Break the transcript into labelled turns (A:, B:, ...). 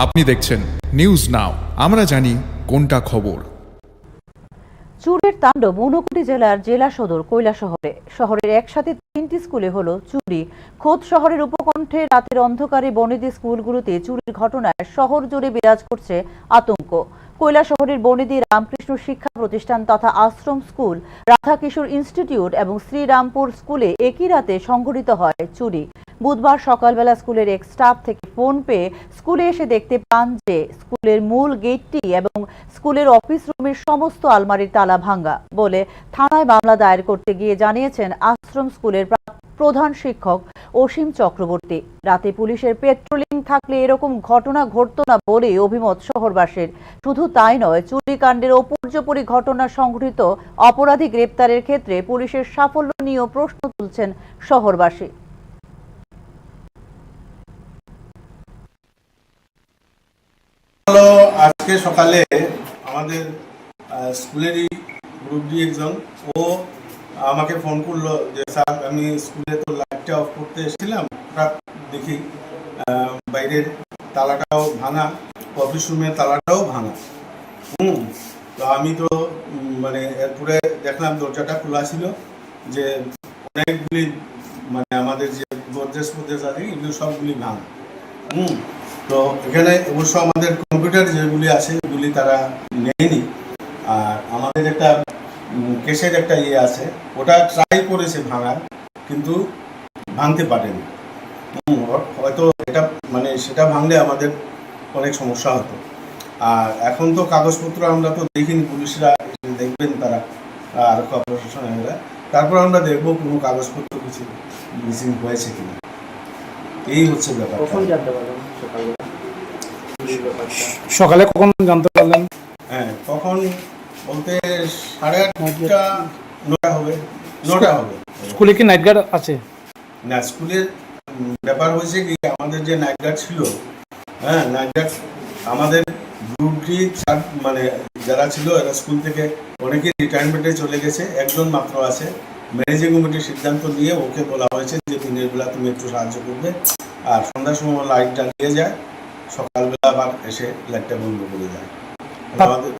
A: আপনি দেখছেন news now, আমরা জানি কোনটা খবর।
B: চুরির তাণ্ডব ঊনকোটি জেলার জেলা সদর কৈলাসহরে। শহরের একসাথে 3টি স্কুলে হলো চুরি। খোদ শহরের উপকণ্ঠে রাতের অন্ধকারে বনেদি স্কুলগুলোতে চুরির ঘটনায় শহর জুড়ে বিরাজ করছে আতঙ্ক। কৈলাসহরের বনেদি রামকৃষ্ণ শিক্ষা প্রতিষ্ঠান তথা আশ্রম স্কুল, রাধাকিশোর ইনস্টিটিউট এবং শ্রীরামপুর স্কুলে একই রাতে সংঘটিত হয় চুরি। বুধবার সকালবেলা স্কুলের এক স্টাফ থেকে ফোন পেয়ে স্কুলে এসে দেখতে পান যে স্কুলের মূল গেটটি এবং স্কুলের অফিস রুমের সমস্ত আলমারির তালা ভাঙা বলে থানায় মামলা দায়ের করতে গিয়ে জানিয়েছেন আশ্রম স্কুলের প্রধান শিক্ষক অসীম চক্রবর্তী। রাতে পুলিশের পেট্রোলিং থাকলে এরকম ঘটনা ঘটতো না বলে অভিমত শহরবাসীর। শুধু তাই নয়, চুরিকাণ্ডের উপর্যুপরি ঘটনা সংঘটিত অপরাধী গ্রেপ্তারের ক্ষেত্রে পুলিশের সাফল্য নিয়েও প্রশ্ন তুলছেন শহরবাসী।
C: আজকে সকালে আমাদের স্কুলেরই গ্রুপ ডি একজন ও আমাকে ফোন করলো যে স্যার আমি স্কুলে তো লাইটটা অফ করতে এসেছিলাম, হঠাৎ দেখি বাইরের তালাটাও ভাঙা, অফিস রুমের তালাটাও ভাঙা। তো আমি তো মানে এরপরে দেখলাম দরজাটা খোলা ছিল, যে অনেকগুলি মানে আমাদের যে গোদরেজ আছে এগুলো সবগুলি ভাঙা। তো এখানে অবশ্য আমাদের কম্পিউটার যেগুলি আছে এগুলি তারা নেয়নি। আর আমাদের একটা কেসের একটা ইয়ে আছে, ওটা ট্রাই করেছে ভাঙার, কিন্তু ভাঙতে পারেনি। হয়তো এটা মানে সেটা ভাঙলে আমাদের অনেক সমস্যা হতো। আর এখন তো কাগজপত্র আমরা তো দেখিনি, পুলিশরা দেখবেন তারা আর প্রশাসনেরা, তারপর আমরা দেখবো কোনো কাগজপত্র কিছু মিসিং হয়েছে কিনা। এই হচ্ছে ব্যাপার।
D: কখন জানতে পারলেন
E: সকালে কখন জানতে পারলেন?
C: হ্যাঁ, কখন বলতে 8:30 9টা হবে। 9টা হবে।
E: স্কুলে কি নাইট গার্ড আছে?
C: না, স্কুলের ব্যাপার হয়েছে কি, আমাদের যে নাইট গার্ড ছিল, হ্যাঁ নাইট গার্ড আমাদের গ্রুপটি মানে যারা ছিল এরা স্কুল থেকে অনেকে রিটায়ারমেন্টে চলে গেছে, একজন মাত্র আছে। ম্যানেজিং কমিটির সিদ্ধান্ত নিয়ে ওকে বলা হয়েছে যে দিনের বেলা তুমি একটু সাহায্য করবে, আর সন্ধ্যার সময় লাইট জ্বালিয়ে যায়, সকালবেলা আবার এসে লাইটটা বন্ধ করে যায়। আমাদের